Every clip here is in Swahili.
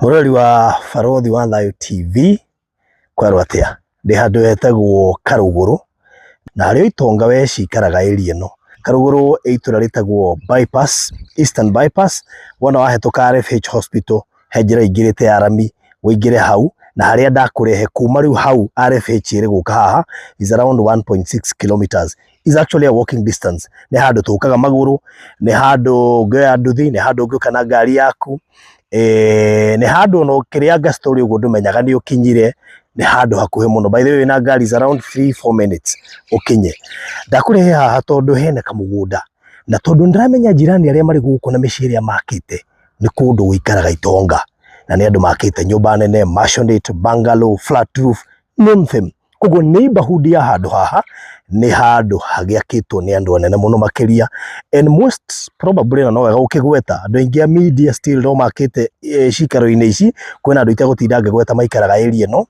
Murori wa Barothi wa Thayu TV kwerwo atia ndi handu hetagwo Karuguru na hario itonga we cikaraga area ino. Karuguru itura ritagwo bypass, Eastern bypass. Wona wahetuka RFH hospital hejira igirite arami wigire hau na haria ndakurehe kuma riu hau RFH iri guka haha is around 1.6 kilometers. Is actually a walking distance. Ni handu tukaga maguru, ni handu ngoya nduthi, ni handu nguka na ngari yaku. Ni handu no kirianga story ugo ndumenyaga ni ukinyire, ni handu hakuhe muno. By the way na ngari is around 3-4 minutes ukinye. Ndakurehe haha tondu hene kamugunda na tondu ndiramenya jirani aria mari guku na miciria makite ni kundu guikaraga itonga na ni andu makite nyumba nene, maisonette, bungalow, flat roof, name them. Koguo neighborhood ya handu haha ni handu hagiakitwo ni andu anene muno makiria, and most probably no wega ukigweta andu ingi a media still no makite cikaro-ini ici kwina andu itagutinda ngigweta maikaraga area no.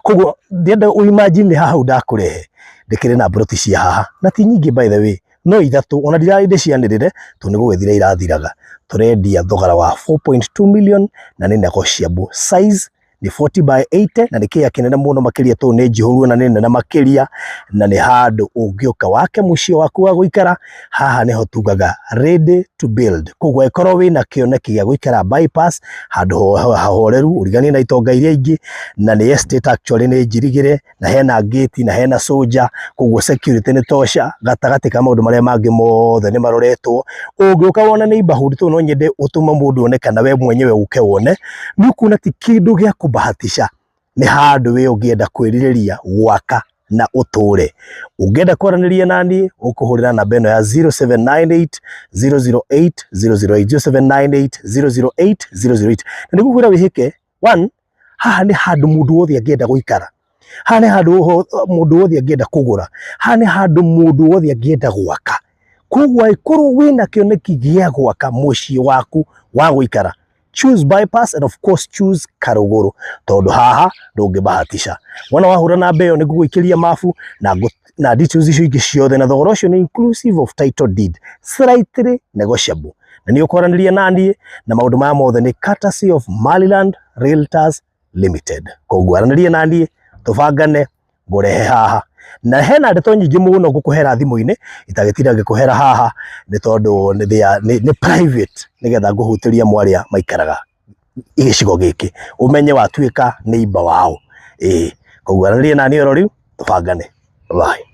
Koguo ndienda uimagine haha ndakurehe ndikire na broti cia haha na ti nyingi by the way, no ithatu ona ndirari cianirire tu ni gugithira irathiraga. Turendia thogora wa 4.2 million na ni negotiable. Size ni 40 by 80 na nikia kinene muno makiria tu ni jihuru na nene na makiria na ni handu ungioka wake mucio waku wa guikara haha niho tugaga ready to build. Koguo ikoro wina kioneki gia guikara bypass handu hahoreru urigani na itonga iria ingi na ni estate actually ni njirigire na hena gate na hena soldier. Koguo security ni tosha gatagati ka maundu maria mangi mothe ni maroretwo. Ungioka wona neighborhood tu no nyende utuma mundu onekana we mwenyewe uke wone ni kuna ti kindu gia kubahatisha. Ni handu we ungienda kwiriria gwaka na uture. Ungienda kwaraniria nani ukuhurira namba ino ya 0798 008 008 0798 008 008. Na nigukwira wihike one, haha ni handu mundu wothe angienda guikara, haha ni handu mundu wothe angienda kugura, haha ni handu mundu wothe angienda gwaka. Koguo ikorwo wina kioneki gia gwaka mucii waku wa guikara, choose bypass and of course choose Karuguru tondu haha ndungibahatisha. Wona wahura na mbeo ni guguikiria mafu na details icio ingi ciothe na thogora ucio ni inclusive of title deed, slightly negotiable. Na ni ukwaraniria nani na maundu maya mothe ni courtesy of Maliland Realtors Limited. Koguo araniria nani tubangane ngurehe haha na hena ndeto nyingi muno ngukuhera thimu-ini itagitira ngikuhera haha ni tondu ni private nigetha nguhutiria mwaria maikaraga igicigo giki umenye watuika neighbor wao. Koguo araniria nani oro riu tubangane. Bye.